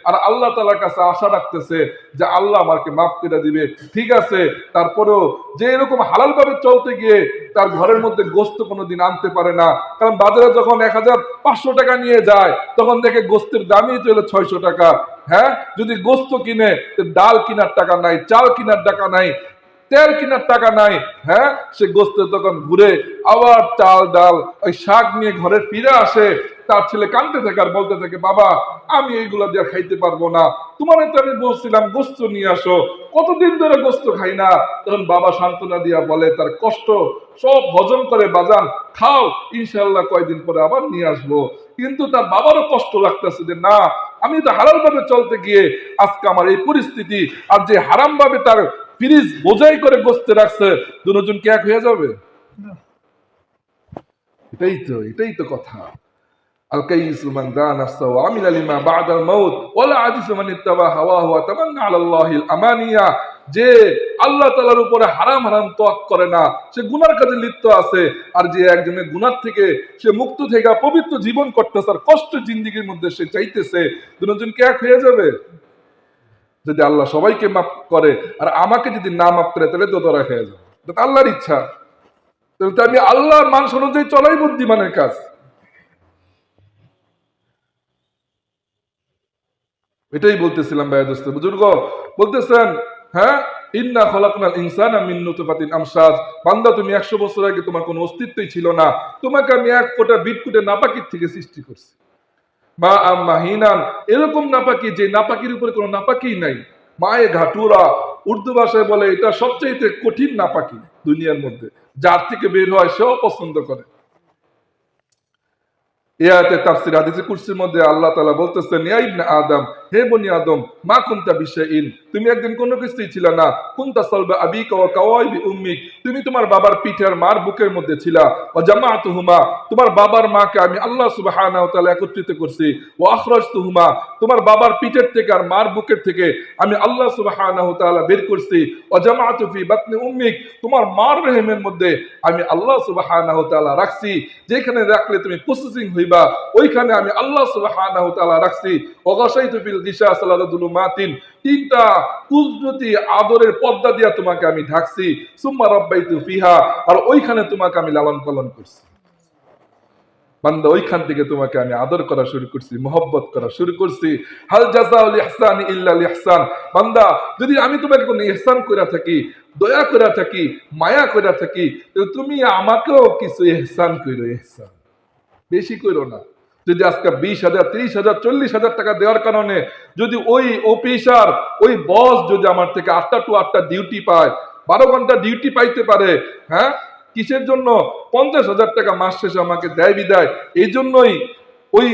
আর আল্লাহ তাআলার কাছে আশা রাখতেছে যে আল্লাহ আমাকে মাফ করে দিবে, ঠিক আছে। তারপরেও যে এরকম হালাল ভাবে চলতে গিয়ে তার ঘরের মধ্যে গোস্ত কোনোদিন আনতে পারে না, কারণ বাজারে যখন 1500 টাকা নিয়ে যায় তখন দেখে গোস্তের দামই চলে 600 টাকা। হ্যাঁ, যদি গোস্ত কিনে ডাল কেনার টাকা নাই, চাল কেনার টাকা নাই, তেল কেনার টাকা নাই। হ্যাঁ, সে গোস্ত তখন ঘুরে আবার চাল ডাল ওই শাক নিয়ে ঘরে ফিরে আসে। তার ছেলে কাঁদতে থাকে আর বলতে থাকে, বাবা আমি এইগুলা দিয়ে খাইতে পারবো না, তোমার তো আমি বলছিলাম গোস্ত নিয়ে আসো, কতদিন ধরে গোস্ত খাই না। তখন বাবা সান্ত্বনা দিয়া বলে, তার কষ্ট সব হজম করে বাজান, খাও, ইনশাল্লাহ কয়দিন পরে আবার নিয়ে আসবো। কিন্তু তার বাবারও কষ্ট লাগতেছে যে না, আমি তো হালাল ভাবে চলতে গিয়ে আজকে আমার এই পরিস্থিতি, আর যে হারাম ভাবে তার ফ্রিজ বোঝাই করে গোস্তে রাখছে, দুজন কি এক হয়ে যাবে? এটাই তো কথা। আল কাইয়িসু মান দানা নাফসাহু ওয়া আমিলা লিমা বা'দাল মাউত ওয়ালা আজিজু মান ইত্তাবা হাওয়াহু ওয়া তামান্না আলা আল্লাহিল আমানিয়া। যে আল্লাহ তাআলার উপরে হারাম তওয়াক করে না, সে গুনার কাজে লিপ্ত আছে। আর যে একজনের গুনার থেকে সে মুক্ত থেকে পবিত্র জীবন করতেছে আর কষ্ট জিন্দেগির মধ্যে সে চাইতেছে, দুজন কি এক হয়ে যাবে? যদি আল্লাহ সবাইকে মাফ করে আর আমাকে যদি না মাফ করে, তাহলে তো ধরা খেয়ে যাবে। এটা আল্লাহর ইচ্ছা, তাহলে তো আমি আল্লাহর মানুষ অনুযায়ী চলাই বুদ্ধিমানের কাজ। এটাই বলতেছিলাম ভাই দোস্ত বুজুর্গ, বলতেছেন হ্যাঁ, ইন্না খলাকনাল ইনসানা মিন নুতফাতিন আমশাজ। বান্দা, তুমি 100 বছর আগে তোমার কোনো অস্তিত্বই ছিল না, তোমাকে আমি এক ফোঁটা বিটকুটে নাপাকির থেকে সৃষ্টি করছি। মা মাহিনান, এরকম নাপাকি যে নাপাকির উপরে কোনো নাপাকি নাই। মায়ে ঘাটুরা, উর্দু ভাষায় বলে এটা সবচেয়ে কঠিন নাপাকি দুনিয়ার মধ্যে, যার থেকে বের হয় সেও পছন্দ করে। এই আয়াতে তাফসীর হাদিসে কুরসির মধ্যে আল্লাহ তাআলা বলতেছেন, ইয়া ইবনে আদম, হে বনি আদম, মা কুনতা বিশাইইন, তুমি একদিন কোনো কিছুই ছিল না। কুনতা সালবা আবিকা ওয়া কাওয়াইবি উম্মিক, তুমি তোমার বাবার পিঠে আর মার বুকের মধ্যে ছিলা। ওয়া জামাআতুহুমা, তোমার বাবার মাকে আমি আল্লাহ সুবহানাহু ওয়া তাআলা একত্রিত করছি। ওয়া আখরাজতুহুমা, তোমার বাবার পিঠের থেকে আর মার বুকের থেকে আমি আল্লাহ সুবহানাহু ওয়া তাআলা বের করছি। ওয়া জামাআতু ফি বাতনি উম্মিক, তোমার মার রহিমের মধ্যে আমি আল্লাহ সুবহানাহু ওয়া তাআলা রাখছি, যেখানে রাখলে তুমি প্রসেসিং হইবা ওইখানে আমি আল্লাহ সুবহানাহু ওয়া তাআলা রাখছি। ওয়া গাশাইতু ফিল গিশা সালাতুলুমাতিন, তিনটা কুদরতি আদরের পর্দা দিয়া তোমাকে আমি ঢাকছি। সুম্মা রাব্বাইতু ফিহা, আর ওইখানে তোমাকে আমি লালন পালন করছি। বান্দা, ওইখান থেকে তোমাকে আমি আদর করা শুরু করছি, মহব্বত করা শুরু করছি। হাল জাযাউল ইহসানি ইল্লাল ইহসান। বান্দা, যদি আমি তোমাকে কোনো ইহসান কইরা থাকি, দয়া কইরা থাকি, মায়া কইরা থাকি, তো তুমি আমাকেও কিছু ইহসান কইরো। ইহসান বেশি কইরো না। যদি আজকে 20,000, 30,000, 40,000 টাকা দেওয়ার কারণে যদি ওই অফিসার, ওই বস যদি আমার থেকে 8টা টু 8টা ডিউটি পায়, 12 ঘন্টা ডিউটি পাইতে পারে, হ্যাঁ, কিসের জন্য? 50,000 টাকা মাস শেষে আমাকে দেয় বিদায়। এই জন্যই ওই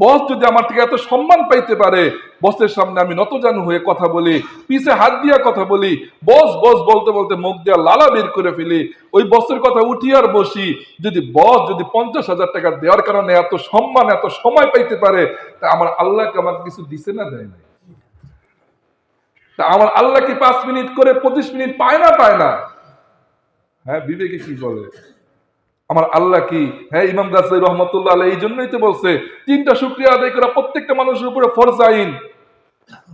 বস যদি আমার থেকে এত সম্মান পাইতে পারে, বসের সামনে আমি নতজানু হয়ে কথা বলি, পিছে হাত দিয়া কথা বলি, বস বস বলতে বলতে মুখ দিয়া লালা বের করে ফেলি, ওই বসের কথা উঠি আর বসি। যদি বস যদি 50,000 টাকা দেওয়ার কারণে এত সম্মান, এত সময় পাইতে পারে, তা আমার আল্লাহকে আমাকে কিছু দিছে না, দেয় না? তা আমার আল্লাহ কি 5 মিনিট করে 25 মিনিট পায় না? পায় না? হ্যাঁ, বিবেকে কি বলে? আমার আল্লাহ কি, হ্যাঁ, ইমাম গাজ্জালী রহমাতুল্লাহ আলাইহি এই জন্যই তো বলছে 3টা শুকরিয়া আদায় করা প্রত্যেকটা মানুষের উপরে ফরজ আইন।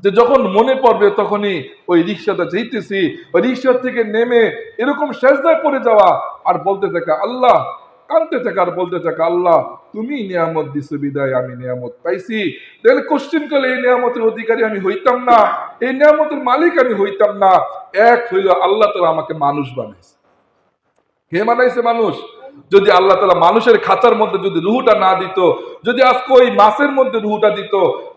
যে যখন মনে পড়বে তখনই ওই রিকশাটা যেতেছি, ওই রিকশা থেকে নেমে এরকম সেজদায় পড়ে যাওয়া আর বলতে থাকা আল্লাহ, কাঁদতে থাকা আর বলতে থাকা আল্লাহ, তুমি নিয়ামত দিছো বিদায় আমি নিয়ামত পাইছি। তাহলে কোশ্চেন করলে এই নিয়ামতের অধিকারী আমি হইতাম না, এই নিয়ামতের মালিক আমি হইতাম না। এক হইল আল্লাহ তাআলা আমাকে মানুষ বানাইছে। কে বানাইছে মানুষ? যদি আল্লাহ তাআলা মানুষের খাঁচার মধ্যে যদি রুহুটা না দিত, যদি আজকে ওই মাছের মধ্যে রুহুটা দিত,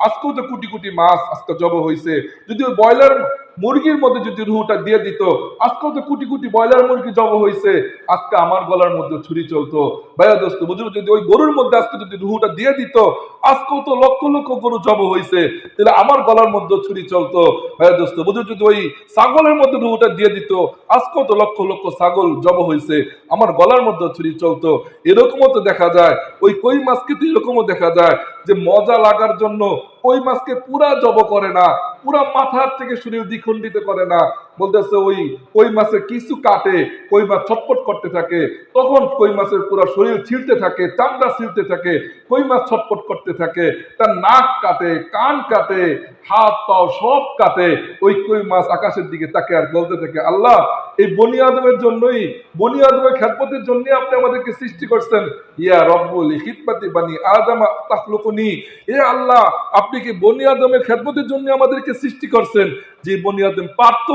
আজকেও তো কোটি কোটি মাছ আজকে জব হয়েছে। যদি ওই ব্রয়লার মুরগির মধ্যে যদি রুহুটা দিয়ে দিত, আজকেও তো কোটি কোটি ব্রয়লার মুরগি জব হয়েছে, আজকে আমার গলার মধ্যে ছুরি চলতো। ভাইয়া দোস্ত বুঝলো, যদি ওই গরুর মধ্যে আজকে যদি রুহুটা দিয়ে দিত, আজকেও তো লক্ষ লক্ষ গরু জব হয়েছে, তাহলে আমার গলার মধ্যে ছুরি চলতো। ভাইয়া দোস্ত বুঝলো, যদি ওই ছাগলের মধ্যে রুহুটা দিয়ে দিত, আজকেও তো লক্ষ লক্ষ ছাগল জব হয়েছে, আমার গলার মধ্যে ছুরি চলতো। এরকমও তো দেখা যায়, ওই কই মাছকে তো এরকমও দেখা যায় যে মজা লাগার জন্য ওই মাছকে পুরা জব করে না, পুরা মাথার থেকে শরীর দ্বিখণ্ডিত করে না, বলতেছে ওই কই মাছের কিছু কাটে, কই মাছ ছটপট করতে থাকে, তখন কই মাছের পুরো শরীর ছিঁড়তে থাকে, চামড়া ছিঁড়তে থাকে, কই মাছ ছটপট করতে থাকে, তার নাক কাটে, কান কাটে, হাত পাও সব কাটে। ওই কই মাছ আকাশের দিকে তাকে আর বলতে থাকে, আল্লাহ এই বনি আদমের জন্যই, বনি আদমের খেদমতের জন্য আপনি আমাদেরকে সৃষ্টি করছেন। ইয়া রব্বুল খিদমতি বানি আদম তাখলুকুনি, এ আল্লাহ আপনি কি বনি আদমের খেদমতের জন্য আমাদেরকে সৃষ্টি করছেন? যে বনি আদম পারত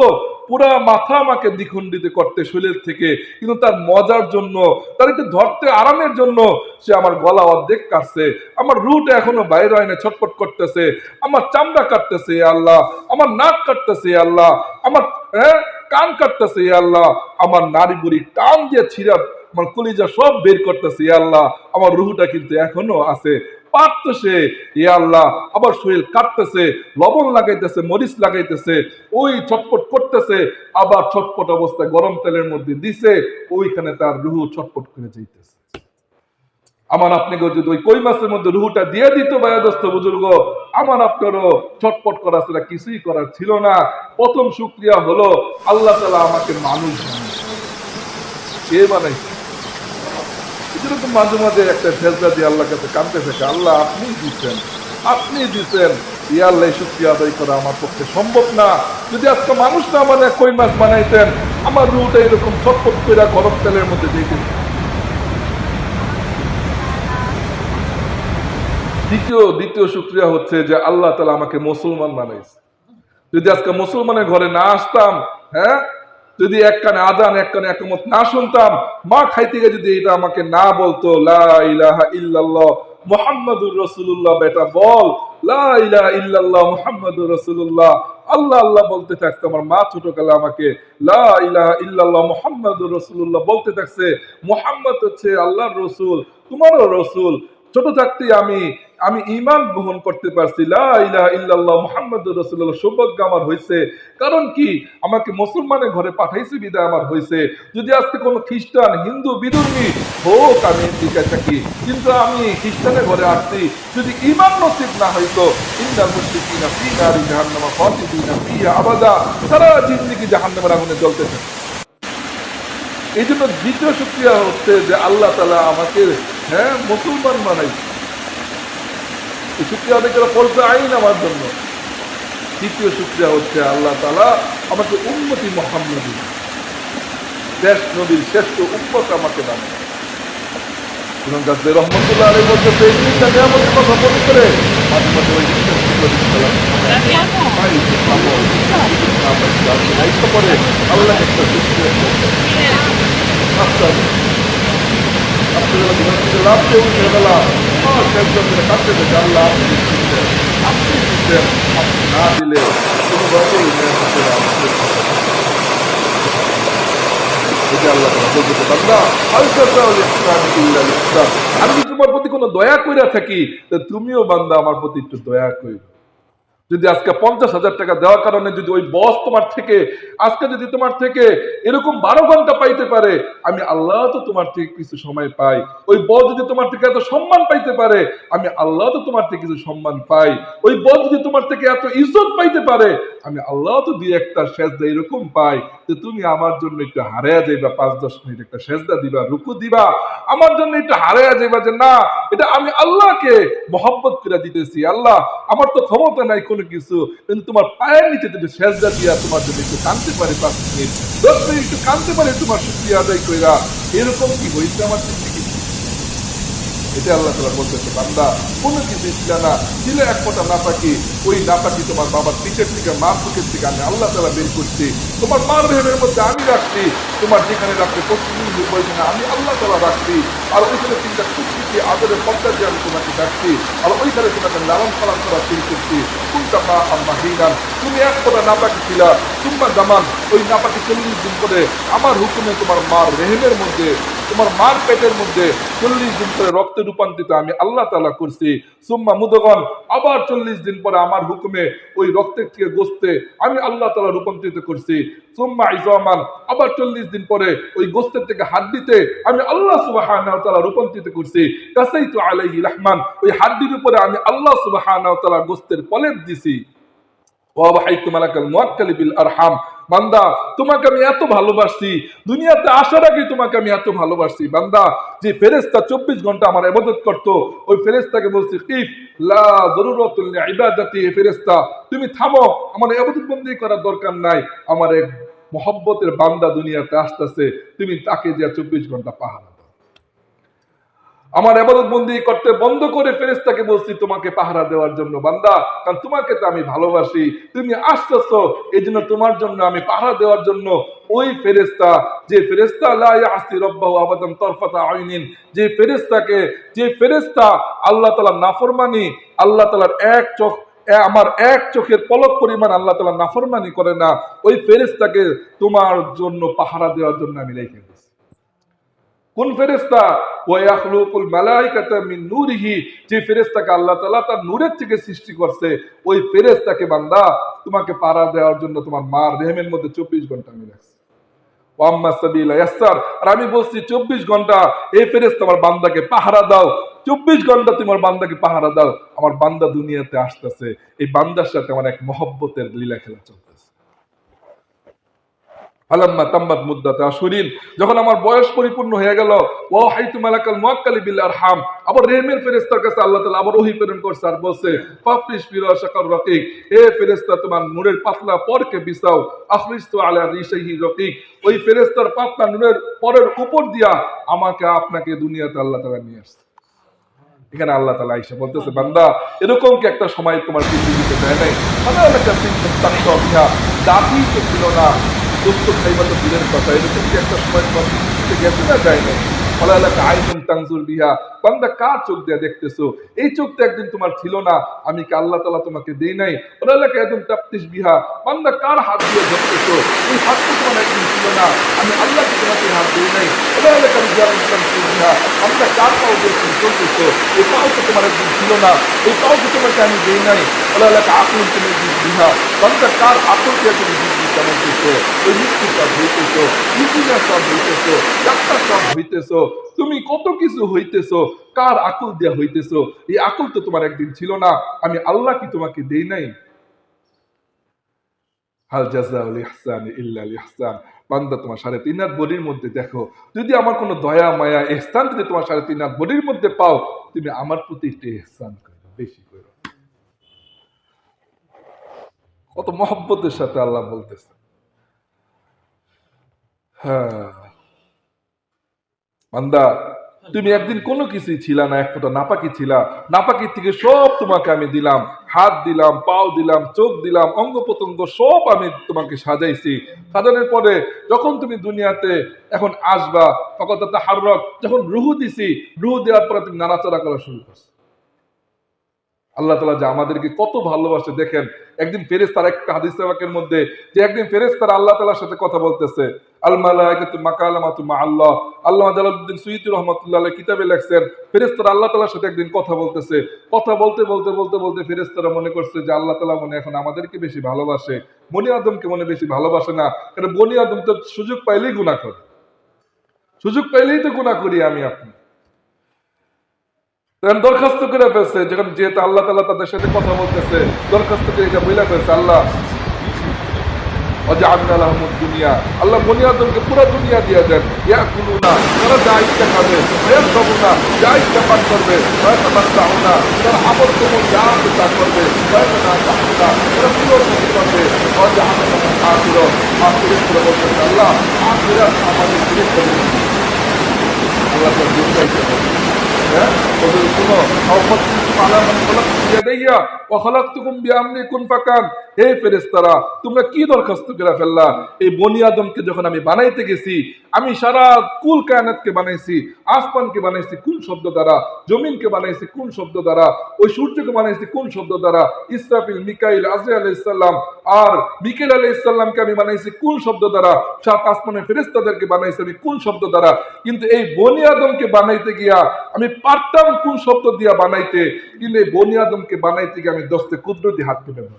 পুরা মাথা আমাকে দ্বিখণ্ডিত করতে শরীর থেকে, কিন্তু তার মজার জন্য, তার একটু ধরতে আরামের জন্য সে আমার গলা অর্ধেক কাটছে, আমার রুট এখনো বাইরে হয় না, ছটপট করতেছে, আমার চামড়া কাটতেছে আল্লাহ, আমার নাক কাটতেছে আল্লাহ, আমার কান কাটতেছে আল্লাহ, আমার নারী বুড়ি টান দিয়ে ছিঁড়া আমার কলিজা সব বের করতেছে আল্লাহ, আমার রুহুটা কিন্তু এখনো আছে। পারতো সে, ইয়া আল্লাহ আবার শরীর কাটতেছে, লবণ লাগাইতেছে, মরিচ লাগাইতেছে, ওই ছটপট করতেছে, আবার ছটপট অবস্থায় গরম তেলের মধ্যে দিছে, ওইখানে তার রুহু ছটপট করে যাইতেছে। আমার আপনাকে যদি ওই কই মাছের মধ্যে রুহুটা দিয়ে দিত বায়াদস্ত বুজুর্গ, আমার আপনারও ছটপট করা ছাড়া কিছুই করার ছিল না। প্রথম শুকরিয়া হলো আল্লাহ তাআলা আমাকে মানুষ কে বানাইছে। এরকম মাঝে মাঝে একটা ফেজদা দিয়ে আল্লাহর কাছে কাঁদতে থাকে, আল্লাহ আপনি দিচ্ছেন, আপনি দিচ্ছেন, ইয়া আল্লাহ শুকরিয়া আদায় করা আমার পক্ষে সম্ভব না। যদি আজকে মানুষ না মানে কই মাছ বানাইতেন, আমার রুহুটা এরকম ছটপট করে গরম তেলের মধ্যে দিয়ে দিতেন। দ্বিতীয় শুকরিয়া হচ্ছে যে আল্লাহ তাআলা আমাকে মুসলমান বানাইছে। যদি আজকে মুসলমানের ঘরে না আসতাম, হ্যাঁ, যদি এক কানে আযান এক কানে ইকামত না শুনতাম, মা খাইতে গিয়ে যদি এটা আমাকে না বলতো লা ইলাহা ইল্লাল্লাহ মুহাম্মাদুর রাসূলুল্লাহ, বেটা বল লা ইলাহা ইল্লাল্লাহ মুহাম্মাদুর রাসূলুল্লাহ, আল্লাহ আল্লাহ বলতে থাকতো। আমার মা ছোটকালে আমাকে লা ইলাহা ইল্লাল্লাহ মুহাম্মাদুর রাসূলুল্লাহ বলতে থাকছে। মুহাম্মদ হচ্ছে আল্লাহর রাসূল, তোমারও রাসূল। ছোট থাকতেই আমি আমি ঈমান গ্রহণ করতে পারছি, লা ইলাহা ইল্লাল্লাহ মুহাম্মাদুর রাসূলুল্লাহ, সৌভাগ্য আমার হয়েছে। কারণ কি, আমাকে মুসলমানের ঘরে পাঠাইছে বিদায় আমার হয়েছে। যদি আজকে কোনো খ্রিস্টান হিন্দু বিধর্মী হোক, আমি দিকে থাকি, কিন্তু আমি খ্রিস্টানের ঘরে আসছি, যদি ঈমান নসিব না হইতো, ইন্নাল মুশরিকিনা ফী নারি জাহান্নাম খালিদিনা ফিহা আবাদা, সারা জিন্দেগি জাহান্নামের আগুনে জ্বলতে থাকে। এই জন্য দ্বিতীয় শুকরিয়া হচ্ছে যে আল্লাহ তাআলা আমাকে মুসলমান বানাইছে, এই শুকরিয়া আদায় করা ফরজ আইন আমার জন্য। তৃতীয় শুকরিয়া হচ্ছে আল্লাহ তাআলা আমাকে উম্মতি মুহাম্মাদী, দেশ নবীর শ্রেষ্ঠ উম্মত আমাকে বানায়। ইমাম গাজী রহমাতুল্লাহ আলাইহি বলতে এই তিনটা নিয়ামতের কথা মনে করে মাঝে মাঝে ওই পরে আল্লাহ একটা শুকরিয়া লাভ উঠে গেলা কাঁদতে থাকে, আল্লাহ আপনি দিচ্ছেন, আপনি না দিলে কোনো রকম আমি যদি তোমার প্রতি কোনো দয়া করে থাকি, তুমিও বান্দা আমার প্রতি একটু দয়া করবে। যদি আজকে 50,000 টাকা দেওয়ার কারণে যদি ওই বস তোমার থেকে আজকে যদি তোমার থেকে এরকম 12 ঘন্টা পাইতে পারে, আমি আল্লাহ তো তোমার থেকে কিছু সময় পাই। ওই বস যদি তোমার থেকে এত সম্মান পাইতে পারে, আমি আল্লাহ তো তোমার থেকে কিছু সম্মান পাই। ওই বস যদি তোমার থেকে এত ইজ্জত পাইতে পারে, আমি আল্লাহ তো দুই একটা সেজদা এরকম পাই যে তুমি আমার জন্য একটু হারায়া যাইবা, 5-10 মিনিট একটা সেজদা দিবা, রুকু দিবা, আমার জন্য একটু হারায়া যাইবা, যে না এটা আমি আল্লাহকে মহব্বত করে দিতেছি। আল্লাহ আমার তো ক্ষমতা নাই কোনো কিছু, কিন্তু তোমার পায়ের নিচে যদি সেজদা দিয়া তোমার জন্য একটু কাঁদতে পারি, 5 মিনিট 10 মিনিট একটু কাঁদতে পারি তোমার শুকরিয়া আদায় কইরা, এরকম কি হইছে আমার জিন্দেগি? এটা আল্লাহ তাআলা বলতেছে, বান্দা কোনো কিছু ছিল না, ছিল এক ফোঁটা নাপাকি, ওই নাপাকি তোমার বাবার পিঠের থেকে, মার বুকের থেকে আমি আল্লাহ তাআলা বের করছি, তোমার মার রেহেমের মধ্যে আমি রাখছি, তোমার যেখানে রাখতে প্রতিদিন ওইখানে আমি আল্লাহ তাআলা রাখছি, আর ওইখানে 3টা কুচিকে আদরের পর্দা দিয়ে আমি তোমাকে রাখছি, আর ওইখানে তোমাকে লালন পালন করা শুরু করছি। কোনটা মা আম্মা হিনান, তুমি এক ফোঁটা নাপাকি ছিলা, তোমার জামান ওই নাপাকি 40 দিন পরে আমার হুকুমে তোমার মার রেহেমের মধ্যে, তোমার মার পেটের মধ্যে 40 দিন পরে রক্তে রূপান্তরিত আমি আল্লাহ তাআলা করছি। সুম্মা মুদগন, আবার 40 দিন পরে আমার হুকুমে ওই রক্তের থেকে গোস্তে আমি আল্লাহ তাআলা রূপান্তরিত করছি। সুম্মা ইজামান, আবার 40 দিন পরে ওই গোস্তের থেকে হাড্ডিতে আমি আল্লাহ সুবহানাহু ওয়া তাআলা রূপান্তরিত করছি। কাসাইতু আলাইহি রাহমান, ওই হাড্ডির উপরে আমি আল্লাহ সুবহানাহু ওয়া তাআলা গোস্তের পলেপ দিছি। ওয়াবাহাইতু মালাকাল মুআক্কালি বিল আরহাম, বান্দা তোমাকে আমি এত ভালোবাসি, দুনিয়াতে আসার আগে তোমাকে আমি এত ভালোবাসি। বান্দা যে ফেরেশতা 24 ঘন্টা আমার ইবাদত করতো, ওই ফেরেশতাকে বলছি কিফ লা যরুরাতুল ইবাদাতি, ফেরেশতা তুমি থামো, আমার ইবাদত বন্দেগী করার দরকার নাই, আমার এক মহব্বতের বান্দা দুনিয়াতে আসতেছে, তুমি তাকে যে 24 ঘন্টা পাহারা দাও। আমার ইবাদত বন্দেগী করতে বন্ধ করে ফেরেশতাকে বলছি তোমাকে পাহারা দেওয়ার জন্য। বান্দা কারণ তোমাকে তো আমি ভালোবাসি, তুমি আসতেছো, এই জন্য তোমার জন্য আমি পাহারা দেওয়ার জন্য ওই ফেরেশতা, যে ফেরেশতা লা ইয়াসি রাব্বাহু আবাদান তারফাতা আইনিন, যে ফেরেশতা আল্লাহ তাআলার নাফরমানি, আল্লাহ তাআলার আমার এক চোখের পলক পরিমাণ আল্লাহ তাআলা নাফরমানি করে না, ওই ফেরেশতাকে তোমার জন্য পাহারা দেওয়ার জন্য আমি রেখে দিয়েছি। কোন ফেরেশতা? ওয়া ইয়াখলুকুল মালাইকাতা মিন নূরিহি, যে ফেরেশতাকে আল্লাহ তাআলা তার নূরের থেকে সৃষ্টি করছে, ওই ফেরেশতাকে বান্দা তোমাকে পাহারা দেওয়ার জন্য তোমার মার রেহেমের মধ্যে 24 ঘন্টা আমি রাখছি। ওয়া আম্মা সাবিলা ইয়াসসার, আর আমি বলছি 24 ঘন্টা এই ফেরেশতা আমার বান্দাকে পাহারা দাও, 24 ঘন্টা তোমার বান্দাকে পাহারা দাও। আমার বান্দা দুনিয়াতে আসতেছে, এই বান্দার সাথে আমার এক মহব্বতের লীলা খেলা চলতেছে। ফালাম্মা তাম্মাত মুদ্দাত আশুরিন, যখন আমার বয়স পরিপূর্ণ হয়ে গেল, ওয়া হাইতু মালাকাল মুআক্কালি বিল আরহাম, আবার রেহমের ফেরেশতার কাছে আল্লাহ তাআলা আবার ওহী প্রেরণ করছে আর বলছে ফাফরিশ ফিরাশাকার রাকিক, এ ফেরেশতা তোমার নূরের পাতলা পরকে বিছাও, আখরিজতু আলা রিশাইহি রাকিক, ওই ফেরেশতার পাতলা নূরের পরের উপর দিয়া আমাকে আপনাকে দুনিয়াতে আল্লাহ তাআলা নিয়ে আসছে। এখানে আল্লাহ তাআলা আয়েশা বলতেছে বান্দা এরকম কি একটা সময় তোমার পৃথিবীতে দেয় নাই? আল্লাহ কাছে দাবি তো ছিল না, দোস্ত খাইবা তো দূরের কথা, এরকম কি একটা সময় তোমার পৃথিবীতে গেছে না যায় নাই? আইনুন তানজুর বিহা, বান্দা কার চোখ দিয়ে দেখতেছো? এই চোখ তো একদিন তোমার ছিল না, আমি কি আল্লাহ তাআলা তোমাকে দেই নাই? একদম তাপ্তিস বিহা, বান্দা কার হাত দিয়ে ধরতেছো? এই হাত তো তোমার একদিন ছিল না, আমি আল্লাহ তোমাকে হাত দেই নাই। বান্দা কার পাও দিয়ে তুমি চলতেছো? এই পাও তো তোমার একদিন ছিল না, এই পাও তো তোমাকে আমি দেই নাই। আকল তুমি বিহা, বান্দা কার আকল দিয়ে তুমি জিজ্ঞেস চালাইতেছো? ওই মৃত্যু সব হইতেছো, ইঞ্জিনিয়ার সব হইতেছো, ডাক্তার সব হইতেছো, তুমি কত কিছু হইতেছো, কার আকল দিয়া হইতেছো? এই আকল তো তোমার একদিন ছিল না, আমি আল্লাহ কি তোমাকে দেই নাই? হাল জাযাউল ইহসানি ইল্লাল ইহসান, বান্দা তোমার 3.5 হাত বডির মধ্যে দেখো, যদি আমার কোনো দয়া মায়া ইহসান যদি তোমার 3.5 হাত বডির মধ্যে পাও, তুমি আমার প্রতি একটু ইহসান করো, বেশি করো। কত মহব্বতের সাথে আল্লাহ বলতেছে। হ্যাঁ বান্দা তুমি একদিন কোনো কিছুই ছিল না, এক ফোঁটা নাপাকি ছিলা, নাপাকির থেকে সব তোমাকে আমি দিলাম, হাত দিলাম, পাও দিলাম, চোখ দিলাম, অঙ্গ প্রত্যঙ্গ সব আমি তোমাকে সাজাইছি। সাজানোর পরে যখন তুমি দুনিয়াতে এখন আসবা, তখন তাহাররক, যখন রুহু দিছি, রুহু দেওয়ার পরে তুমি নাড়াচাড়া করা শুরু করছো। আল্লাহ তাআলা যে আমাদেরকে কত ভালোবাসে দেখেন। একদিন ফেরেশতারা, একটা হাদিস পাকের মধ্যে যে একদিন ফেরেশতারা আল্লাহ তাআলার সাথে কথা বলতেছে, আল মালাইকাতু মাকালামাতু মা আল্লাহ, আল্লামা জালালউদ্দিন সুয়ুতী রাহমাতুল্লাহ আলাইহি কিতাবে লেখছেন ফেরেশতারা আল্লাহ তাআলার সাথে একদিন কথা বলতেছে। কথা বলতে বলতে বলতে বলতে ফেরেশতারা মনে করছে যে আল্লাহ তাআলা মনে এখন আমাদেরকে বেশি ভালোবাসে, বনি আদমকে মনে বেশি ভালোবাসে না, কারণ বনি আদম তো সুযোগ পাইলেই গুনাহ করে, সুযোগ পাইলেই তো গুনাহ করি আমি আপনি। দরখাস্ত করে ফেলছে, যখন যেহেতু আল্লাহ তাআলা তাদের সাথে কথা বলতেছে, দরখাস্ত করে এটা বইলা ফেলছে, আল্লাহ দুনিয়া, আল্লাহ বনি আদমকে পুরো দুনিয়া দিয়ে দেন, ইয়াকুলুনা, তারা যা ইচ্ছা খাবে, ইয়াশরাবুনা, যা ইচ্ছা পান করবে, ওয়ায়াতামাত্তাউনা, তারা আমল কবুল যা ইচ্ছা করবে, ওয়ায়াতানাসাউনা, তারা পুরো কিছু করবে, ওয়াজাহান্নাম আখিরা, আখিরাত পুরো বলতে আল্লাহ আখিরাত আমাদের ফিরে করে দিন। আল্লাহ তাআলা দিতে হ্যাঁ ওদের শুনো, হে ফেরেশতারা তোমরা কি দরখাস্ত করে ফেললা? এই বনি আদমকে যখন আমি বানাইতে গেছি, আমি সারা কুল কায়নাতকে বানাইছি, আসমানকে বানাইছি কোন শব্দ দ্বারা, জমিনকে বানাইছি কোন শব্দ দ্বারা, ওই সূর্যকে বানাইছি কোন শব্দ দ্বারা, ইসরাফিল, মিকাইল, আজরাইল আলাইহিস সালাম আর মিকাইল আলাইহিস সালামকে আমি বানাইছি কোন শব্দ দ্বারা, সাত আসমানের ফেরেশতাদেরকে বানাইছি আমি কোন শব্দ দ্বারা, কিন্তু এই বনি আদমকে বানাইতে গিয়া আমি পারতাম কোন শব্দ দিয়া বানাইতে, কিন্তু এই বনি আদমকে বানাইতে গিয়ে আমি দস্তে কুদরতি হাত কেটে দেব।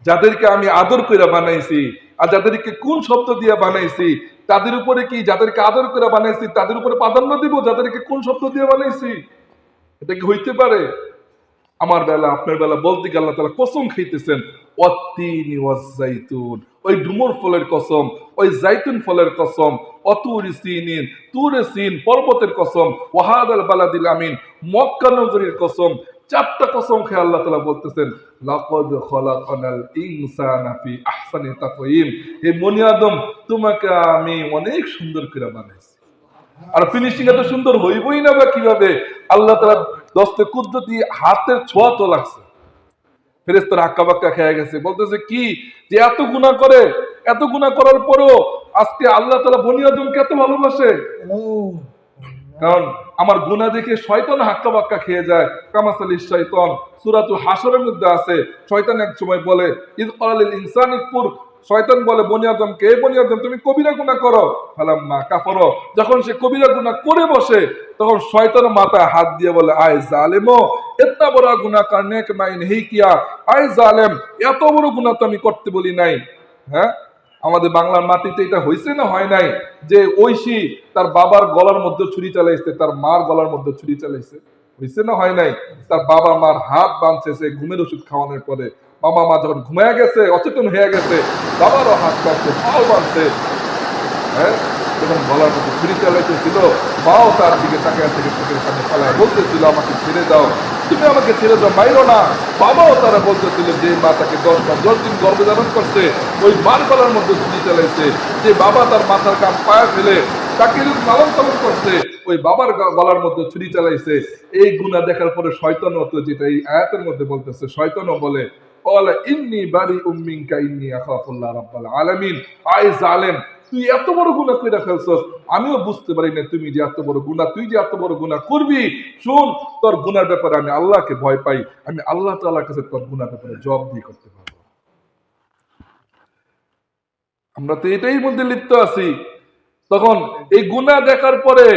যাদেরকে আমি আদর করে বানাইছি আর যাদেরকে কোন শব্দ দিয়ে বানাইছি, তাদের উপরে কি, যাদেরকে আদর করে বানাইছি তাদের উপরে প্রাধান্য দিব যাদেরকে কোন শব্দ দিয়ে বানাইছি? এটা কি হইতে পারে? আমার বেলা আপনার বেলা বলতে গিয়ে আল্লাহ তাআলা কসম খাইতেছেন, ওয়াত্তিনি ওয়াজ্জাইতুন, ওই ডুমুর ফলের কসম, ওই জাইতুন ফলের কসম, অতুরি সিনিন, তুরে সিন পর্বতের কসম, ওয়াহাদাল বালাদিল আমিন, মক্কা নগরীর কসম। চারটা কসম খেয়ে আল্লাহ তাআলা বলতেছেন, লাকাদ খলাকনাল ইনসানা ফি আহসানি তাকওয়িম, হে বনি আদম তোমাকে আমি অনেক সুন্দর করে বানাইছি। আর ফিনিশিং এত সুন্দর হইবই না বা কিভাবে? আল্লাহ তাআলা দস্তে কুদরতি হাতের ছোঁয়া তো লাগছে। ফেরেশতারা আক্কা বাক্কা খেয়ে গেছে, বলতেছে কি যে এত গুনাহ করে, এত গুনাহ করার পরও আজকে আল্লাহ তাআলা বনি আদমকে এত ভালোবাসে। কারণ আমার গুনাহ দেখে শয়তান হাক্কা বাক্কা খেয়ে যায়। কামাসালিশ শয়তান, সূরাতুল হাশরের মধ্যে আছে, শয়তান এক সময় বলে, ইয ক্বালিল ইনসানি কুফর, শয়তান বলে বনি আদমকে, হে বনি আদম তুমি কবিরা গুনাহ করো। ফালাম্মা কাফারা, যখন সে কবিরা গুনাহ করে বসে তখন শয়তান মাথায় হাত দিয়ে বলে, আয় জালেমো, এত বড় গুনাহ করনে কে মাই নেহি কিয়া, আয় জালেম এত বড় গুনাহ তো আমি করতে বলি নাই। হ্যাঁ, আমাদের বাংলার মাটিতে এটা হয়েছে না হয় নাই যে ঐশী তার বাবার গলার মধ্যে ছুরি চালাইছে, তার মার গলার মধ্যে ছুরি চালাইছে? হয়েছে না হয় নাই? তার বাবা মার হাত বাঁধছে ঘুমের ওষুধ খাওয়ানোর পরে, বাবা মা যখন ঘুমায় গেছে, অচেতন হয়ে গেছে, বাবারও হাত বাঁধছে, পাও বাঁধছে। হ্যাঁ, যখন গলার মধ্যে ছুরি চালাইতেছিল, মাও তার দিকে তাকায় থেকে চোখের সামনে ফেলায় বলতেছিল, আমাকে ছেড়ে দাও, তুমি আমাকে ছেড়ে দাও, মাইরো না। বাবাও তারা বলতেছিল, যে মা তাকে 10 দিন গর্ভে ধারণ করছে, ওই মার গলার মধ্যে ছুরি চালাইছে। যে বাবা তার মাথার কাম পায়ে ফেলে তাকে লালন পালন করছে, ওই বাবার গলার মধ্যে ছুরি চালাইছে। এই গুনাহ দেখার পরে শয়তান হতো, যেটা এই আয়াতের মধ্যে বলতেছে, শয়তানও বলে, ক্বালা ইন্নী বারিউম মিনকা ইন্নী আখাফুল্লাহ রাব্বাল আলামিন, আয় জালেম তুই এত বড় গুনাহ কইরা ফেলছস, আমিও বুঝতে পারি না তুমি যে এত বড় গুনাহ, তুই যে এত বড় গুনাহ করবি। শুন, তোর গুনার ব্যাপারে আমি আল্লাহকে ভয় পাই, আমি আল্লাহ তাআলার কাছে তোর গুনার ব্যাপারে জবাবদিহি করতে পারবো। আমরা তো এটাই মধ্যে লিপ্ত আছি। তখন এই গুনাহ দেখার পরে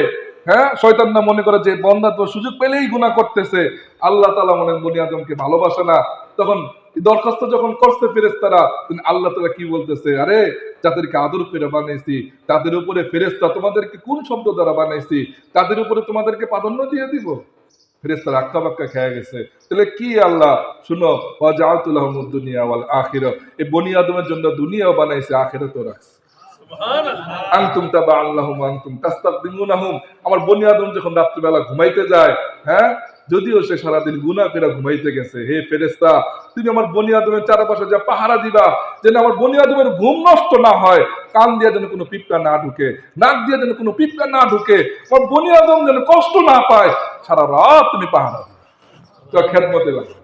হ্যাঁ, শয়তান না মনে করে যে বান্দা তো সুযোগ পেলেই গুনাহ করতেছে, আল্লাহ তাআলা মনে বনি আদমকে ভালোবাসে না। তখন দরখাস্ত যখন করছে ফেরেশতারা, আল্লাহ তাআলা কি বলতেছে, আরে যাদেরকে আদর করে বানাইছি তাদের উপরে ফেরেশতা তোমাদেরকে কোন শব্দ দ্বারা বানাইছি, তাদের উপরে তোমাদেরকে প্রাধান্য দিয়ে দিব? ফেরেশতারা আক্কা বাক্কা খেয়ে গেছে। তাহলে কি আল্লাহ, শুনো, ওয়াজআলতু লাহুমুদ দুনিয়া ওয়াল আখিরা, এই বনি আদমের জন্য দুনিয়াও বানাইছে, আখিরাতও রাখছে। আনতুম তাবাআল্লাহুম আনতুম তাস্তাকদিমুনাহুম, আমার বনি আদম যখন রাত্রিবেলা ঘুমাইতে যায়, হ্যাঁ, যদিও সে সারাদিন গুনাহ করে ঘুমাইতে গেছে, হে ফেরেশতা তুমি আমার বনি আদমের চারপাশে যা পাহারা দিবা, যেন আমার বনি আদমের ঘুম নষ্ট না হয়, কান দিয়ে যেন কোনো পিঁপড়া না ঢুকে, নাক দিয়ে যেন কোনো পিঁপড়া না ঢুকে, আমার বনি আদম যেন কষ্ট না পায়, সারা রাত তুমি পাহারা দিবা, তো খেদমতে লাগে।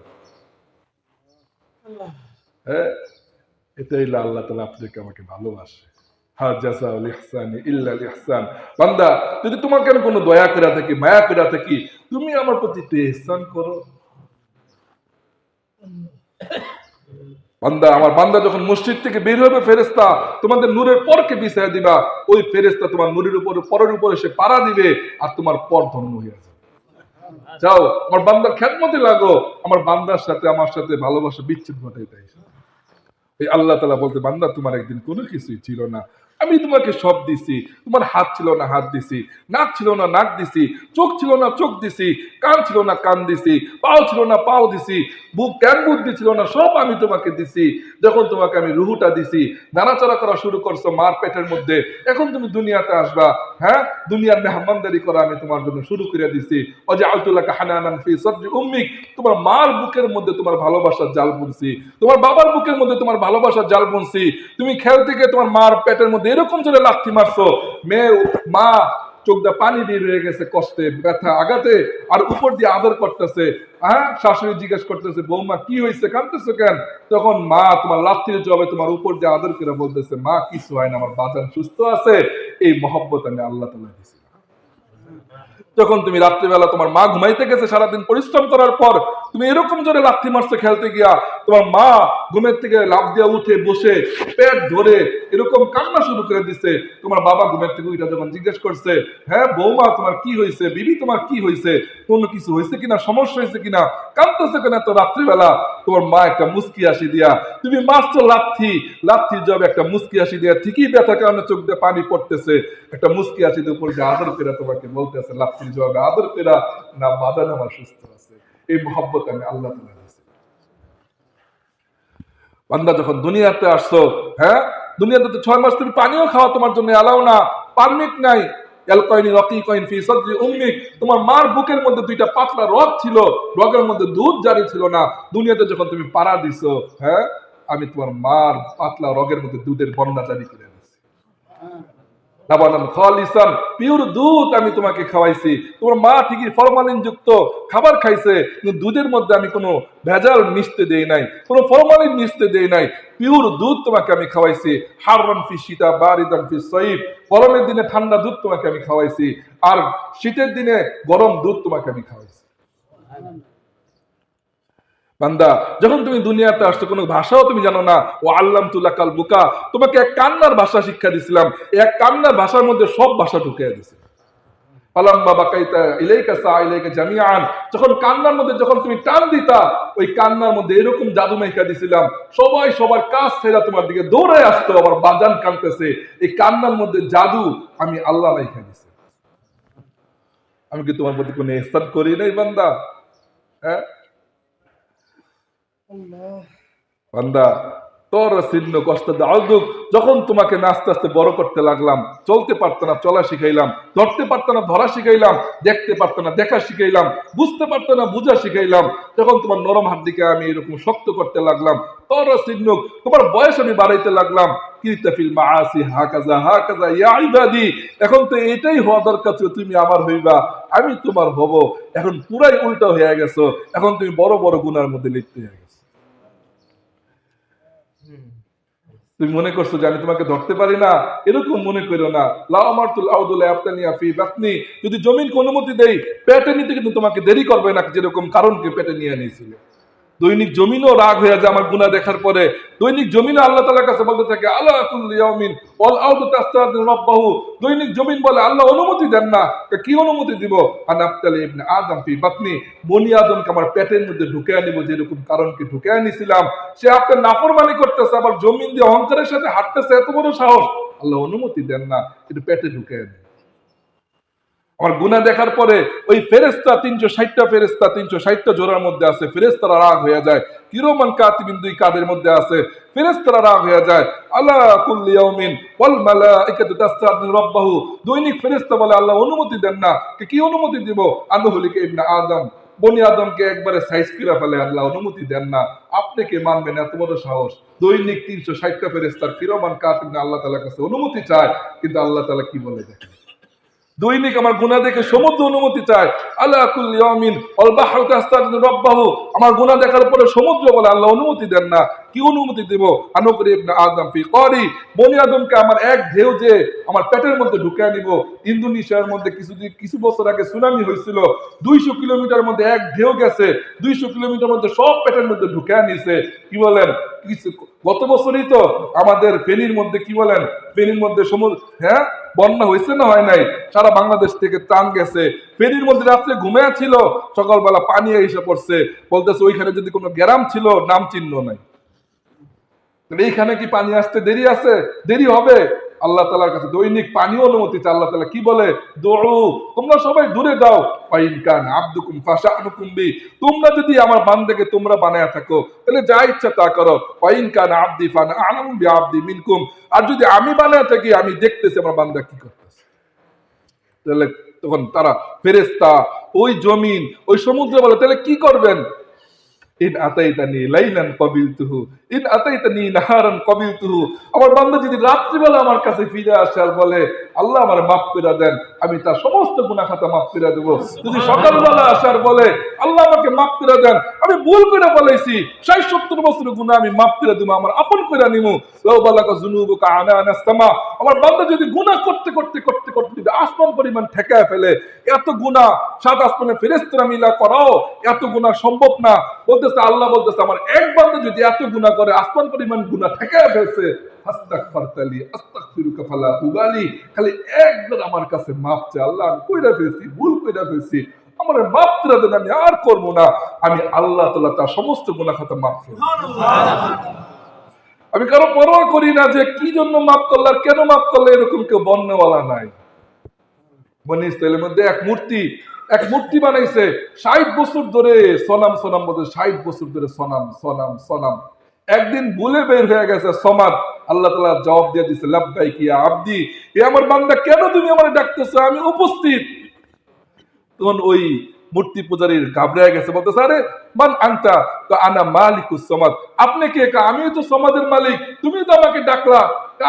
হ্যাঁ, এটাই আল্লাহ তাআলা আপনাকে আমাকে ভালোবাসে। বান্দা, যদি তোমাকে আমি কোনো দয়া করে থাকি, মায়া করে থাকি, তুমি আমার প্রতি একটু ইহসান করো। বান্দা, আমার বান্দা যখন মসজিদ থেকে বের হবে, ফেরেশতা তোমাদের নূরের পরকে বিছায়া দিবা, ওই ফেরেশতা তোমার নূরের উপরে, পরের উপরে সে পাড়া দিবে, আর তোমার পর ধন্য হয়ে যাবে। যাও, আমার বান্দার খেদমতে লাগো, আমার বান্দার সাথে আমার সাথে ভালোবাসা বিচ্ছেদ ঘটাইতে। এই আল্লাহ তাআলা বলতে, বান্দা তোমার একদিন কোনো কিছুই ছিল না, আমি তোমাকে সব দিছি, তোমার হাত ছিল না হাত দিছি, নাক ছিল না নাক দিছি, চোখ ছিল না চোখ দিছি, কান ছিল না কান দিছি, পাও ছিল না পাও দিছি, বুক জ্ঞান বুদ্ধি ছিল না, সব আমি তোমাকে দিছি। যখন তোমাকে আমি রুহুটা দিছি, নাড়াচাড়া করা শুরু করছো মার পেটের মধ্যে, এখন তুমি দুনিয়াতে আসবা, হ্যাঁ, দুনিয়ার মেহমানদারি করা আমি তোমার জন্য শুরু করে দিছি। ওয়াজআলতু লাকা হানানান ফি সাদরি উম্মিক, তোমার মার বুকের মধ্যে তোমার ভালোবাসার জাল বুনছি, তোমার বাবার বুকের মধ্যে তোমার ভালোবাসার জাল বুনছি। তুমি খেলতে গিয়ে তোমার মার পেটের মধ্যে এরকম জোরে লাথি মারছো, মেয়ে মা চোখ দিয়ে পানি দিয়ে রয়ে গেছে কষ্টে, ব্যথা আঘাতে, আর উপর দিয়ে আদর করতেছে। হ্যাঁ, শাশুড়ি জিজ্ঞেস করতেছে, বৌমা কি হয়েছে, কাঁদতেছো কেন? তখন মা তোমার লাথির জবাবে তোমার উপর দিয়ে আদর করে বলতেছে, মা কিছু হয় না, আমার বাজান সুস্থ আছে। এই মহব্বত আমি আল্লাহ তাআলা দিয়েছি। যখন তুমি রাত্রিবেলা তোমার মা ঘুমাইতে গেছে সারাদিন পরিশ্রম করার পর, তুমি এরকম জোরে লাথি মারছো খেলতে গিয়া, তোমার মা ঘুমের থেকে লাফ দিয়া উঠে বসে পেট ধরে এরকম কান্না শুরু করে দিছে। তোমার বাবা ঘুমের থেকে উঠে যখন জিজ্ঞেস করছে, হ্যাঁ বৌমা তোমার কি হয়েছে, বিবি তোমার কি হয়েছে, কোনো কিছু হয়েছে কিনা, সমস্যা হয়েছে কিনা, কাঁদতেছে কেন এত রাত্রিবেলা, তোমার মা একটা মুস্কি হাসি দিয়া, তুমি মারছো লাথি, লাথির জবাবে একটা মুস্কি হাসি দিয়া, ঠিকই ব্যথার কারণে চোখ দিয়ে পানি পড়তেছে, একটা মুস্কি হাসি দিয়ে উপর দিয়ে আদর করে তোমাকে বলতেছে, লাথির জবাবে আদর পেরা, না বাজান আমার সুস্থ আছে। এই মহব্বত আমি আল্লাহ তাআলা দিয়েছি। বান্দা যখন দুনিয়াতে আসছো, হ্যাঁ, দুনিয়াতে তো 6 মাস তুমি পানিও খাওয়া তোমার জন্য অ্যালাউ না, পারমিট নাই। তোমার মার বুকের মধ্যে 2টা পাতলা রগ ছিল, রগের মধ্যে দুধ জারি ছিল না। দুনিয়াতে যখন তুমি পাড়া দিছো, হ্যাঁ, আমি তোমার মার পাতলা রগের মধ্যে দুধের বন্যা জারি করে দিয়েছি। পিওর দুধ আমি তোমাকে খাওয়াইছি। তোমার মা ঠিকই ফরমালিন যুক্ত খাবার খাইছে, কিন্তু দুধের মধ্যে আমি কোনো ভেজাল মিশতে দেই নাই, কোনো ফরমালিন মিশতে দেই নাই। পিওর দুধ তোমাকে আমি খাওয়াইছি। হাররান ফি শীতা বারিদান ফি সাইফ, গরমের দিনে ঠান্ডা দুধ তোমাকে আমি খাওয়াইছি, আর শীতের দিনে গরম দুধ তোমাকে আমি খাওয়াইছি। বান্দা যখন তুমি দুনিয়াতে আসছো, কোনো ভাষাও তুমি জানো না, ও আল্লাম তুলা কাল বুকা, তোমাকে এক কান্নার ভাষা শিক্ষা দিছিলাম, এক কান্নার ভাষার মধ্যে সব ভাষা ঢুকিয়ে দিছে। যখন কান্নার মধ্যে যখন তুমি টান দিতা, ওই কান্নার মধ্যে এরকম জাদু মেখা দিছিলাম, সবাই সবার কাজ ছেড়ে তোমার দিকে দৌড়ে আসতো, আবার বাজান কাঁদতেছে। এই কান্নার মধ্যে জাদু আমি আল্লাহ মেখা দিছি। আমি কি তোমার প্রতি কোনো ইহসান করি নাই বান্দা? হ্যাঁ বান্দা, তোর চিহ্ন কষ্ট দাউদুক, যখন তোমাকে আস্তে আস্তে বড় করতে লাগলাম, চলতে পারতো না চলা শিখাইলাম, ধরতে পারতো না ধরা শিখাইলাম, দেখতে পারতো না দেখা শিখাইলাম, বুঝতে পারতো না বুঝা শিখাইলাম, যখন তোমার নরম হাত দিকে আমি এরকম শক্ত করতে লাগলাম, তোর চিহ্ন তোমার বয়স আমি বাড়াইতে লাগলাম। এখন তো এটাই হওয়া দরকার ছিল, তুমি আমার হইবা, আমি তোমার হব। এখন পুরাই উল্টা হয়ে গেছো, এখন তুমি বড় বড় গুনার মধ্যে লিপ্ত হয়ে গেছো। তুমি মনে করছো যে আমি তোমাকে ধরতে পারি না, এরকম মনে করো না। যদি জমিনকে অনুমতি দেই, পেটে নিতে কিন্তু তোমাকে দেরি করবে না, যেরকম কারণকে পেটে নিয়ে নিয়েছিল। দৈনিক জমিনও রাগ হয়ে যায় আমার গুনাহ দেখার পরে। দৈনিক জমিনও আল্লাহ তাআলার কাছে বলতে থাকে আলা কুল্লি ইয়াউমিন ওয়াল আরদু তাস্তাদিন রাব্বাহু। দৈনিক জমিন বলে আল্লাহ অনুমতি দেন না। কি অনুমতি দিব? আনাবতালি ইবনে আদম ফি বাতনি, বনি আদমকে আমার পেটের মধ্যে ঢুকে আনিব, যেরকম কারণকে ঢুকে আনিছিলাম। সে আপনার নাফরমানি করতেছে, আবার জমিন দিয়ে অহংকারের সাথে হাঁটতেছে, এত বড় সাহস। আল্লাহ অনুমতি দেন না, এটা পেটে ঢুকে আনি। আমার গুনাহ দেখার পরে ওই ফেরেশতা 360টা ফেরেশতা 360টা জোড়ার মধ্যে আছে, ফেরেশতারা রাগ হয়ে যায়। কিরমান কাতিবিন 2 কাদের মধ্যে আছে, ফেরেশতারা রাগ হয়ে যায়। আলা কুল্লি ইয়াউমিন ওয়াল মালাইকাতু তাস্তাদিন রাব্বাহু। দৈনিক ফেরেশতা বলে আল্লাহ অনুমতি দেন না। কি অনুমতি দিব? আনহুলিকা ইবনে আদম, বনি আদমকে একবারে সাইজ করে ফেলে, আল্লাহ অনুমতি দেন না। আপনি কে মানবেন? এত বড় সাহস। দৈনিক 360টা ফেরেশতার কিরমান কাতিবিন আল্লাহ তাআলার কাছে অনুমতি চায়, কিন্তু আল্লাহ তাআলা কি বলে দেখেন। দৈনিক আমার গুনাহ দেখে সমুদ্র অনুমতি চায়। আলা কুল্লি ইয়াউমিন ওয়াল বাহরু তাস্তাদিন রাব্বাহু। আমার গুনাহ দেখার পরে সমুদ্র বলে আল্লাহ অনুমতি দেন না। কি অনুমতি দেব? আনুকরি ইবনে আদম ফি করি, বনি আদমকে আমার এক ঢেউ যে আমার পেটের মধ্যে ঢুকে নিব। ইন্দোনেশিয়ার মধ্যে কিছু বছর আগে সুনামি হয়েছিল, 200 কিলোমিটার মধ্যে এক ঢেউ গেছে, 200 কিলোমিটার মধ্যে সব পেটের মধ্যে ঢুকে নিছে। কি বলেন? গত বছরই তো আমাদের ফেনীর মধ্যে, কি বলেন, ফেনীর মধ্যে সমুদ্র, হ্যাঁ, বন্যা হয়েছে না হয় নাই? সারা বাংলাদেশ থেকে ত্রাণ গেছে। ফেনীর মধ্যে রাত্রে ঘুমিয়ে ছিল, সকালবেলা পানি এসে পড়ছে, বলতেছে ওইখানে যদি কোনো গ্রাম ছিল নাম চিহ্ন নাই। এইখানে কি পানি আসতে দেরি আছে? দেরি হবে। আল্লাহ তাআলার কাছে দৈনিক পানি অনুমতি চায়। আল্লাহ তাআলা কি বলে? দুউ, তোমরা সবাই দূরে দাও। ফাইন কান আবদুকুম ফাশানুকুম বি, তোমরা যদি আমার বান্দাকে তোমরা বানায়া থাকো, তাহলে যা ইচ্ছা তা করো। ফাইন কান আবদি ফানা আলামু বি আবদি মিনকুম, আর যদি আমি বানায়া থাকি, আমি দেখতেছি আমার বান্দা কি করতেছে। তাহলে তখন তারা ফেরেশতা, ওই জমিন, ওই সমুদ্র বলে তাহলে কি করবেন? ইন আতাইতানি লাইলান ক্বাবিলতুহু ইন আতাইতানি নাহারান ক্বাবিলতুহু। আমার বান্দা যদি রাত্রিবেলা আমার কাছে ফিরে আসে আর বলে আল্লাহ আমারে maaf করে দেন, আমি তার সমস্ত গুনাহ খাতা maaf করে দেব। যদি সকালবেলা আসে আর বলে আল্লাহ আমাকে maaf করে দেন, আমি ভুল করে ফেলেছি, 60-70 বছরের গুনাহ আমি maaf করে দেব, আমার আপন করে নিমু। লাউ বালাকা যুনুবুকা আনানাস সামা, আমার বান্দা যদি গুনাহ করতে করতে করতে করতে যদি আসমান পরিমাণ ঠেকায় ফেলে, এত গুনাহ 7 আসমানের ফেরেশতারা মিলা করাও এত গুনাহ সম্ভব না। বলতেছে আল্লাহ বলতেছে আমার এক বান্দা যদি এত গুনাহ করে, আসমান পরিমাণ গুনাহ ঠেকায় ফেলছে, আস্তাগফিরুকা আস্তাগফিরুকা ফালা উবালি, খালি একবার আমার কাছে maaf চাই, আল্লাহ আমি কইরা ফেলছি, ভুল কইরা ফেলছি, আমার maaf করে দেন, আমি আর করব না। আমি আল্লাহ তাআলা তার সমস্ত গুনাহ খাতা maaf করে দেব। সুবহানাল্লাহ। আমি কারো পরোয়া করি না যে কি জন্য maaf করলে আর কেন maaf করলে, এরকম কেউ বর্ণনাওয়ালা নাই। বনি ইসরাইলের মধ্যে এক মূর্তি, এক মূর্তি বানাইছে 60 বছর ধরে সনাম সনাম বলতে, 60 বছর ধরে সনাম সনাম সনাম। একদিন ভুলে বের হয়ে গেছে সমাদ। আল্লাহ তাআলা জবাব দিয়ে দিছে, লাব্বাইক ইয়া আব্দি, এ আমার বান্দা, কেন তুমি আমারে ডাকতেছো, আমি উপস্থিত। তখন ওই মূর্তি পূজারীর ঘাবড়ে গেছে, বলতেছে, আরে মান আনতা, তো আনা মালিকুস সমাদ, আপনি কে? আমি তো সমাদের মালিক, তুমি তো আমাকে ডাকলা,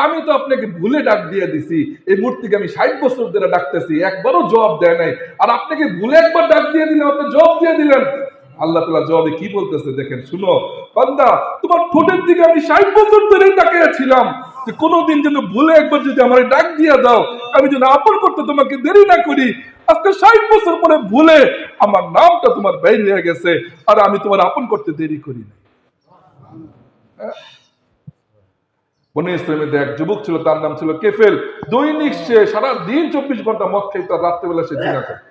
আমি তো আপনাকে ভুলে ডাক দিয়ে দিছি। এই মূর্তিকে আমি 60 বছর ধরে ডাকতেছি, একবারও জবাব দেয় নাই, আর আপনাকে ভুলে একবার ডাক দিয়ে দিলাম, আপনি জবাব দিয়ে দিলেন। আল্লাহ তাআলা জবাবে কি বলতেছে দেখেন, শুনো বান্দা, তোমার ঠোঁটের দিকে আমি 60 বছর ধরে তাকিয়েছিলাম, যে কোনোদিন যেন ভুলে একবার যদি আমার ডাক দিয়ে দাও, আমি যেন আপন করতে তোমাকে দেরি না করি। আজকে 60 বছর পরে ভুলে আমার নামটা তোমার বাইর হয়ে গেছে, আর আমি তোমার আপন করতে দেরি করি না। বনি ইসরাইলের এক যুবক ছিল, তার নাম ছিল কেফেল। দৈনিক সে সারা দিন 24 ঘন্টা মদ খাইত, আর রাত্রেবেলা সে জিনা করত।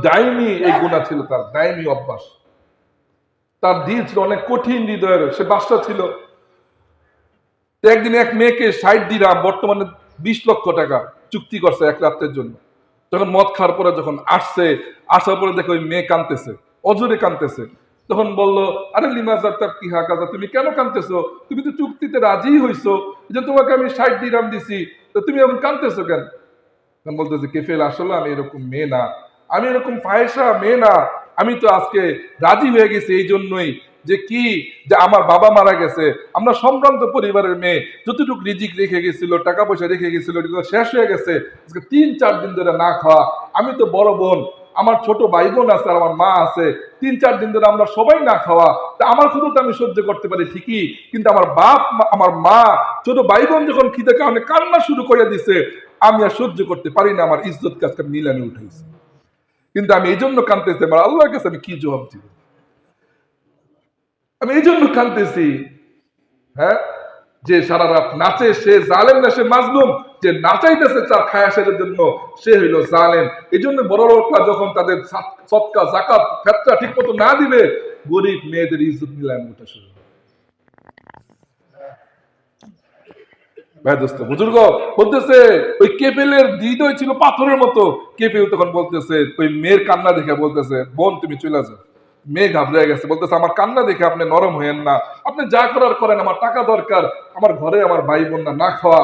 দায়মি এই গুনাহ ছিল তার, দায়মি অভ্যাস। তার দিল ছিল অনেক কঠিন হৃদয়ের, সে বাদশা ছিল। একদিন এক মেয়েকে 60 দিরহাম, বর্তমানে 20 লক্ষ টাকা চুক্তি করছে এক রাতের জন্য। যখন মদ খাওয়ার পরে যখন আসার পরে দেখো ওই মেয়ে কাঁদতেছে, অজরে কাঁদতেছে। তখন বললো, আরে লিমাজার তার কি হাকাজা, তুমি কেন কাঁদতেছো? তুমি তো চুক্তিতে রাজি হইছো যে তোমাকে আমি 60 দিরহাম দিছি, তো তুমি এখন কাঁদতেছো কেন? বলতেছে, কেফেল, আসলে আমি এরকম মেয়ে না, আমি এরকম ফাহেসা মেয়ে না। আমি তো আজকে রাজি হয়ে গেছি এই জন্যই যে কি, যে আমার বাবা মারা গেছে, আমরা সম্ভ্রান্ত পরিবারের মেয়ে, যতটুকু রিজিক রেখে গেছিল, টাকা পয়সা রেখে গেছিল, এগুলো শেষ হয়ে গেছে। আজকে 3-4 দিন ধরে না খাওয়া। আমি তো বড় বোন, আমার ছোট ভাই বোন আছে, আর আমার মা আছে, 3-4 দিন ধরে আমরা সবাই না খাওয়া। তা আমার ক্ষুধা আমি সহ্য করতে পারি ঠিকই, কিন্তু আমার আমার মা, ছোট ভাই বোন যখন খিদে কারণে কান্না শুরু করে দিছে, আমি আর সহ্য করতে পারি না, আমার ইজ্জত কাজকে নিলামে উঠেছে। কিন্তু আমি এই জন্য কাঁদতেছি, আমার আল্লাহর কাছে আমি কি জবাব দিব? আমি এই জন্য কাঁদতেছি, হ্যাঁ, যে সারা রাত নাচে সে জালেম না সে মাজলুম, যে নাচাইতেছে তার খায়াসের জন্য সে হইল জালেম। এই জন্য বড় লোকরা যখন তাদের সদকা যাকাত ফেতরা ঠিক মতো না দিবে, গরিব মেয়েদের ইজ্জত নিলামে উঠে শুরু। বুজুর্গ বলতেছে, ওই কেফেলের হৃদয় ছিল পাথরের মতো। কেফেল তখন বলতেছে, ওই মেয়ের কান্না দেখে বলতেছে, বোন তুমি চলে যাও। মেয়ে ঘাবড়ে গেছে, বলতেছে, আমার কান্না দেখে আপনি নরম হয়েন না, আপনি যা করার করেন, আমার টাকা দরকার, আমার ঘরে আমার ভাই বোন না খাওয়া।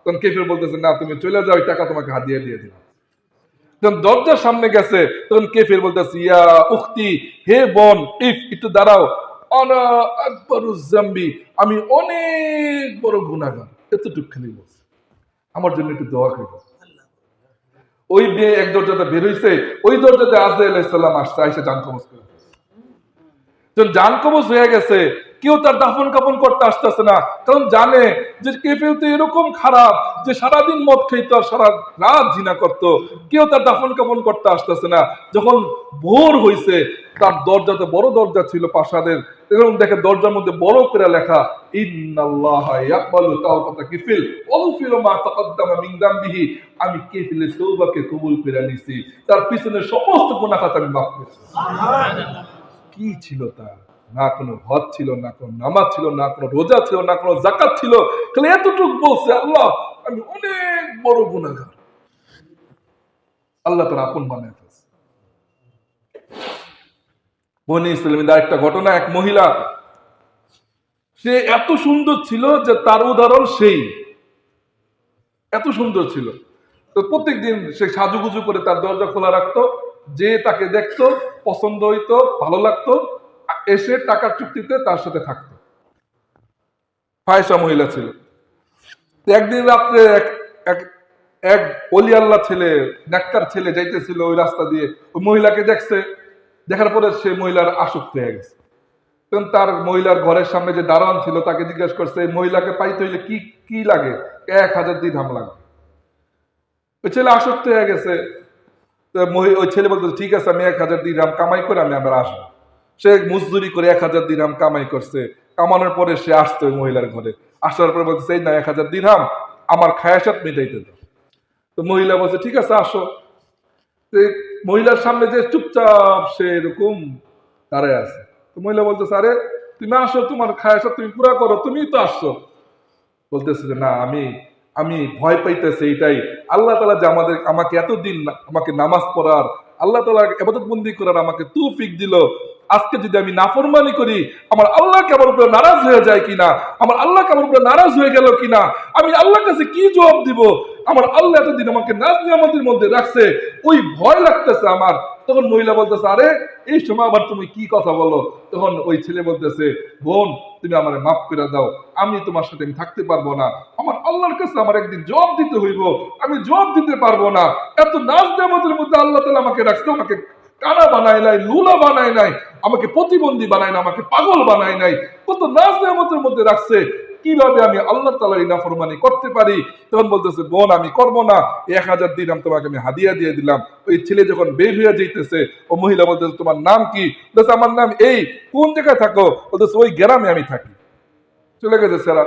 তখন কেফেল বলতেছে, না তুমি চলে যাও, ওই টাকা তোমাকে হাতিয়ে দিয়ে দিলাম। যখন দরজার সামনে গেছে, তখন কেফেল বলতেছে, ইয়া উখতি, হে বোন, একটু দাঁড়াও, আনা আকবারুজ জামবি, আমি অনেক বড় গুনাহগার, এতটুকু খালি বলছে, আমার জন্য একটু দোয়া করো। ওই মেয়ে এক দরজাতে বের হইছে, ওই দরজাতে আজরাইল আলাইহিস সালাম আসছে, আইসা জান কবজ করে। যখন জান কবজ হয়ে গেছে, কেউ তার দাফন কাফন করতে আসতেছে না, কারণ জানে যে কেফেল তো এরকম খারাপ যে সারাদিন মদ খাইত আর সারা রাত জিনা করতো, কেউ তার দাফন কাফন করতে আসতেছে না। যখন ভোর হইছে, তার দরজাতে বড় দরজা ছিল প্রাসাদের, এবং দেখে দরজার মধ্যে বড় করে লেখা, ইন্নাল্লাহা ইয়াকবালু তাওবাতা কিফিল ওয়াগফিরু মা তাকাদ্দামা মিন যামবিহি, আমি কেফিলের তওবাকে কবুল করে নিছি, তার পিছনের সমস্ত গুনাহ খাতা আমি মাফ করেছি। সুবহানাল্লাহ। কি ছিল তার? না কোনো হজ ছিল, না কোনো নামাজ ছিল, না কোনো রোজা ছিল, না কোনো যাকাত ছিল, খালি এতটুকু বলছে, আল্লাহ আমি অনেক বড় গুনাহগার। আল্লাহ তার আপন বানায় ফেলছে। বনি ইসরাইলের আরেকটা ঘটনা, এক মহিলা, সে এত সুন্দর ছিল যে তার উদাহরণ সেই, এত সুন্দর ছিল। তো প্রত্যেকদিন সে সাজুগুজু করে তার দরজা খোলা রাখতো, যে তাকে দেখতো, পছন্দ হইতো, ভালো লাগতো, এসে টাকার চুক্তিতে তার সাথে থাকতো। ফায়সা মহিলা ছিল। একদিন রাত্রে এক ওলি আল্লাহ ছেলে, নেককার ছেলে যাইতেছিল ওই রাস্তা দিয়ে, ওই মহিলাকে দেখছে, দেখার পরে সে মহিলার আসক্ত হয়ে গেছে। তখন তার মহিলার ঘরের সামনে যে দারোয়ান ছিল তাকে জিজ্ঞাসা করছে, এই মহিলাকে পাইতে হইলে কি কি লাগে? 1000 দিরহাম লাগবে। ওই ছেলে আসক্ত হয়ে গেছে। ওই ছেলে বলতে, ঠিক আছে, আমি 1000 দিরহাম কামাই করে আমি আবার আসবো। সে মজদুরি করে 1000 দিরহাম কামাই করছে। কামানোর পরে সে আসছে ওই মহিলার ঘরে। আসার পরে বলছে, এই না 1000 দিরহাম আমার খায়াসাত মিটাইতে দাও। তো মহিলা বলছে, ঠিক আছে আসো। মহিলার সামনে যে চুপচাপ সে এরকম দাঁড়ায় আছে। তো মহিলা বলতেছে, আরে তুমি আসো, তোমার খায়াসাত তুমি পুরা করো, তুমিই তো আসছো। বলতেছে যে না, আমি ভয় পাইতেছি এইটাই, আল্লাহ তাআলা যে আমাকে এতদিন আমাকে নামাজ পড়ার আল্লাহ তাআলা ইবাদত বন্দি করার আমাকে তৌফিক দিল। আজকে যদি আমি নাফরমানি করি, আমার আল্লাহ কি আমার উপরে নারাজ হয়ে যায় কিনা, আমার আল্লাহ কি আমার উপরে নারাজ হয়ে গেল কিনা, আমি আল্লাহর কাছে কি জবাব দিব? আমার আল্লাহ এতদিন আমাকে নাজ নিয়ামতের মধ্যে রাখছে, ওই ভয় লাগতেছে আমার। তখন মহিলা বলতেছে, আরে এই সময় আবার তুমি কি কথা বলো? তখন ওই ছেলে বলতেছে, বোন তুমি আমারে মাফ করে দাও, আমি তোমার সাথে আমি থাকতে পারবো না, আমার আল্লাহর কাছে আমার একদিন জবাব দিতে হইব, আমি জবাব দিতে পারবো না। এত নাজ নিয়ামতের মধ্যে আল্লাহ তাআলা আমাকে রাখছে, আমাকে কানা বানায় নাই, লুলা বানায় নাই, আমাকে প্রতিবন্ধী বানায় না, আমাকে পাগল বানায় নাই, কত নাজ নিয়ামতের মধ্যে রাখছে, কিভাবে আমি আল্লাহ তাআলার নাফরমানি করতে পারি? তখন বলতেছে, বোন আমি করব না, 1000 দিরহাম তোমাকে আমি হাদিয়া দিয়ে দিলাম। ওই ছেলে যখন বের হয়ে যাইতেছে, ও মহিলা বলতেছে, তোমার নাম কি? বলতেছে, আমার নাম এই। কোন জায়গায় থাকো? বলতেছে, ওই গ্রামে আমি থাকি। চলে গেছে সারা।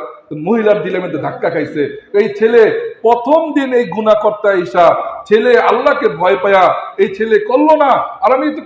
মহিলার দিলের মধ্যে ধাক্কা খাইছে। এই ছেলে প্রথম দিন এই গুনাহ করতে আইসা ছেলে আল্লাহকে ভয় পায়া এই ছেলে করলো না। আর আমি তো